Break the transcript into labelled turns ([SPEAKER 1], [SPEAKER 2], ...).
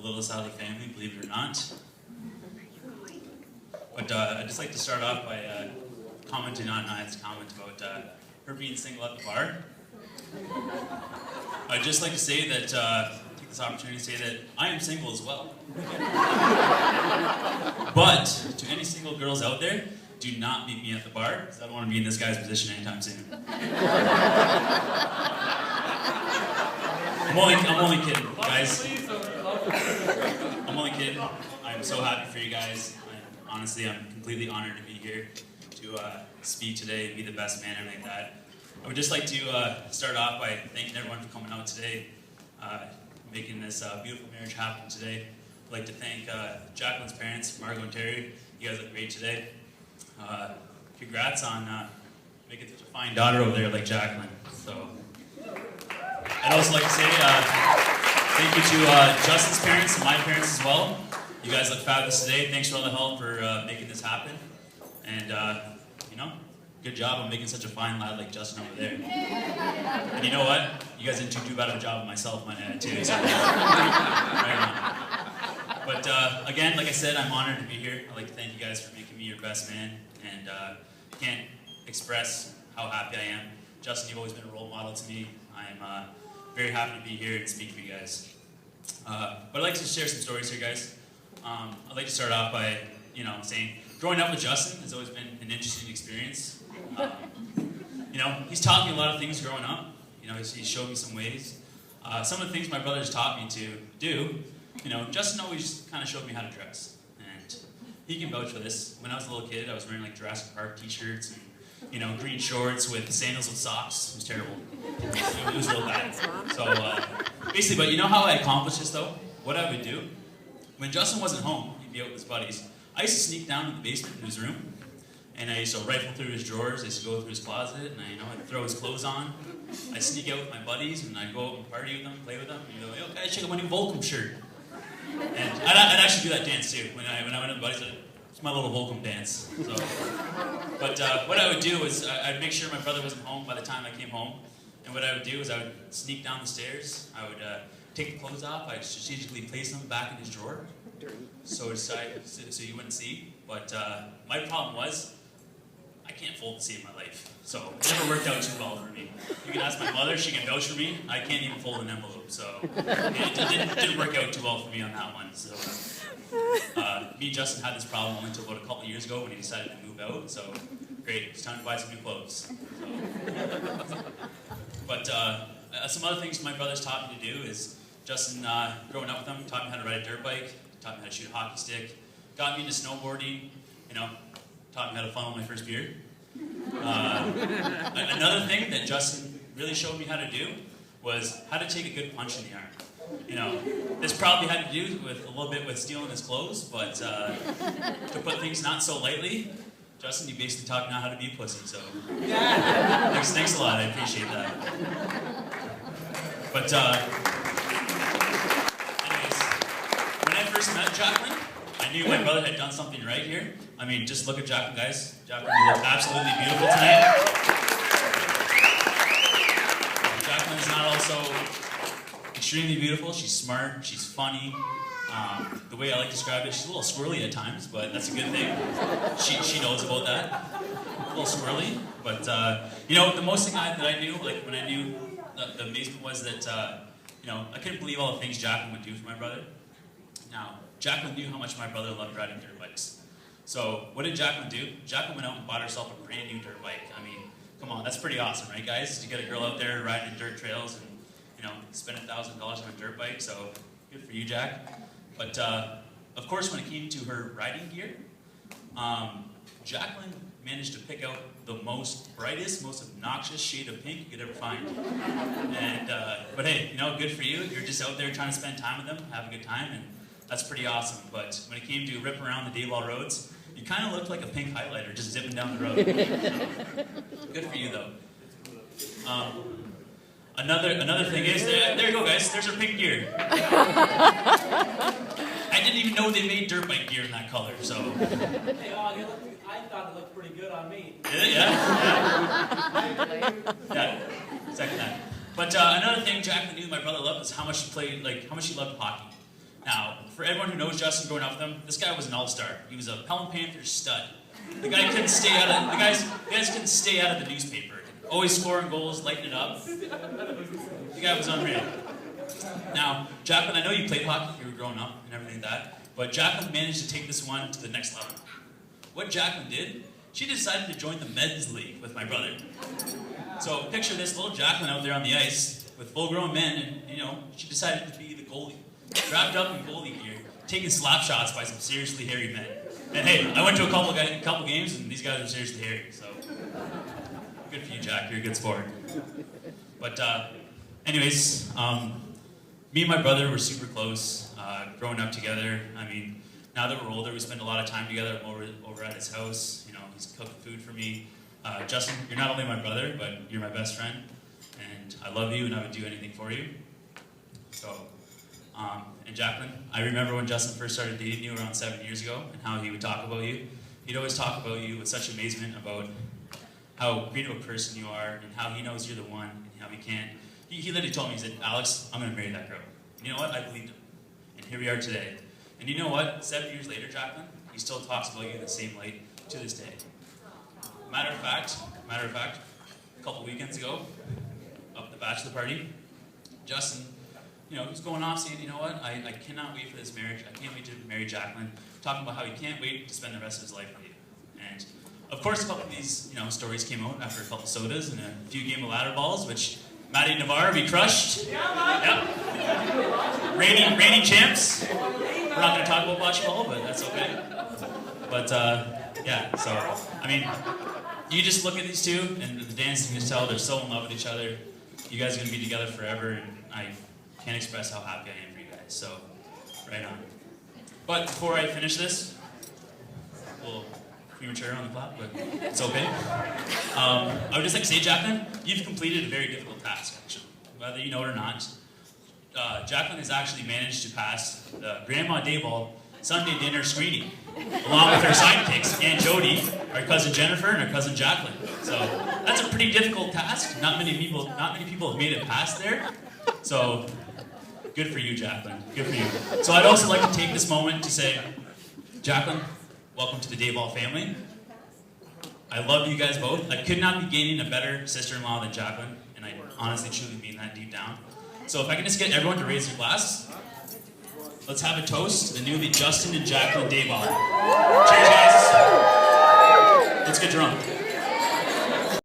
[SPEAKER 1] Little Sally family, believe it or not. But I'd just like to start off by commenting on Nia's comment about her being single at the bar. I'd just like to say that, take this opportunity to say that I am single as well. But to any single girls out there, do not meet me at the bar, because I don't want to be in this guy's position anytime soon. I'm only kidding, guys. I'm only kidding. I'm so happy for you guys. Honestly, I'm completely honored to be here to speak today and be the best man and like that. I would just like to start off by thanking everyone for coming out today, making this beautiful marriage happen today. I'd like to thank Jacqueline's parents, Margot and Terry. You guys look great today. Congrats on making such a fine daughter over there like Jacqueline. So, I'd also like to say thank you to Justin's parents and my parents as well. You guys look fabulous today. Thanks for all the help for making this happen. And, you know, good job on making such a fine lad like Justin over there. And you know what? You guys didn't do too bad of a job of myself, my dad, too. So, right on. But, again, like I said, I'm honored to be here. I'd like to thank you guys for making me your best man. And I can't express how happy I am. Justin, you've always been a role model to me. I'm very happy to be here and speak for you guys. But I'd like to share some stories here, guys. I'd like to start off by, saying growing up with Justin has always been an interesting experience. He's taught me a lot of things growing up. He's showed me some ways. Some of the things my brother's taught me to do, Justin always kind of showed me how to dress. And he can vouch for this. When I was a little kid, I was wearing like Jurassic Park t-shirts and, green shorts with sandals with socks. It was terrible. It was real bad. So, basically, but you know how I accomplished this though? What I would do? When Justin wasn't home, he'd be out with his buddies. I used to sneak down to the basement in his room, and I used to rifle through his drawers. I used to go through his closet, and I'd throw his clothes on. I'd sneak out with my buddies, and I'd go out and party with them, play with them. And you'd go, "Yo, guys, check out my new Volcom shirt." And I'd actually do that dance too. When I went with my buddies, it's my little Volcom dance. So, but what I would do is I'd make sure my brother wasn't home by the time I came home. And what I would do is I would sneak down the stairs. I would take the clothes off. I'd strategically place them back in his drawer, so you wouldn't see. But my problem was I can't fold the seam in my life, so it never worked out too well for me. You can ask my mother; she can vouch for me. I can't even fold an envelope, so it didn't work out too well for me on that one. So me and Justin had this problem only until about a couple of years ago when he decided to move out. So great, it's time to buy some new clothes. So. But some other things my brother's taught me to do is Justin, growing up with him, taught me how to ride a dirt bike, taught me how to shoot a hockey stick, got me into snowboarding, taught me how to funnel my first beer. Another thing that Justin really showed me how to do was how to take a good punch in the arm. This probably had to do with a little bit with stealing his clothes, but to put things not so lightly, Justin, you basically taught me how to be a pussy, so thanks a lot, I appreciate that. But anyways, when I first met Jacqueline, I knew my brother had done something right here. I mean, just look at Jacqueline, guys. Jacqueline, you look absolutely beautiful tonight. Jacqueline's not also extremely beautiful. She's smart, she's funny. The way I like to describe it, she's a little squirrely at times, but that's a good thing. She knows about that. A little squirrely, but the most thing that I knew, like when I knew, the amazement was that I couldn't believe all the things Jacqueline would do for my brother. Now, Jacqueline knew how much my brother loved riding dirt bikes. So what did Jacqueline do? Jacqueline went out and bought herself a brand new dirt bike. I mean, come on, that's pretty awesome, right, guys? To get a girl out there riding in dirt trails and spend $1,000 on a dirt bike. So good for you, Jack. But, of course, when it came to her riding gear, Jacqueline managed to pick out the brightest, most obnoxious shade of pink you could ever find. And, but hey, good for you. You're just out there trying to spend time with them, have a good time, and that's pretty awesome. But when it came to ripping around the Daboll roads, you kind of looked like a pink highlighter just zipping down the road. Good for you, though. Another thing is, there you go, guys. There's our pink gear. I didn't even know they made dirt bike gear in that color, so.
[SPEAKER 2] Hey, I thought it looked pretty good on me.
[SPEAKER 1] Yeah. Second that. But another thing Jacqueline knew my brother loved was how much he loved hockey. Now, for everyone who knows Justin growing up with him, this guy was an all-star. He was a Pelham Panthers stud. The guy couldn't stay out of the guys couldn't stay out of the newspaper. Always scoring goals, lighting it up. The guy was unreal. Now, Jacqueline, I know you played hockey, you were growing up and everything like that, but Jacqueline managed to take this one to the next level. What Jacqueline did, she decided to join the men's league with my brother. So picture this little Jacqueline out there on the ice with full-grown men, and she decided to be the goalie, wrapped up in goalie gear, taking slap shots by some seriously hairy men. And hey, I went to a couple games, and these guys are seriously hairy. So good for you, Jack. You're a good sport. But anyways, me and my brother were super close, growing up together. I mean, now that we're older, we spend a lot of time together over at his house. He's cooking food for me. Justin, you're not only my brother, but you're my best friend, and I love you, and I would do anything for you. So, and Jacqueline, I remember when Justin first started dating you around 7 years ago, and how he would talk about you. He'd always talk about you with such amazement about how great of a person you are, and how he knows you're the one, and how he can't. He literally told me, he said, Alex, I'm going to marry that girl. And you know what? I believed him. And here we are today. And you know what? 7 years later, Jacqueline, he still talks about you in the same light to this day. Matter of fact, a couple weekends ago, up at the bachelor party, Justin, he was going off saying, you know what, I cannot wait for this marriage. I can't wait to marry Jacqueline. Talking about how he can't wait to spend the rest of his life with you. And of course, a couple of these stories came out after a couple sodas and a few game of ladder balls, which Maddie Navarre, we crushed. Yep. Reigning champs. We're not going to talk about bocce ball, but that's okay. But yeah, so I mean, you just look at these two, and the dancing, you can tell they're so in love with each other. You guys are going to be together forever, and I can't express how happy I am for you guys. So, right on. But before I finish this, a little premature on the clock, but it's okay. I would just like to say, Jacqueline, you've completed a very difficult task, actually. Whether you know it or not, Jacqueline has actually managed to pass the Grandma Daboll Sunday dinner screening, along with her sidekicks, Aunt Jody, our cousin Jennifer, and our cousin Jacqueline. So that's a pretty difficult task. Not many people have made it past there. So good for you, Jacqueline. Good for you. So I'd also like to take this moment to say, Jacqueline, welcome to the Daboll family. I love you guys both. I could not be gaining a better sister-in-law than Jacqueline, and I honestly, truly mean that deep down. So if I can just get everyone to raise their glass. Let's have a toast to the newly Justin and Jacqueline Daboll. Cheers, guys. Let's get drunk.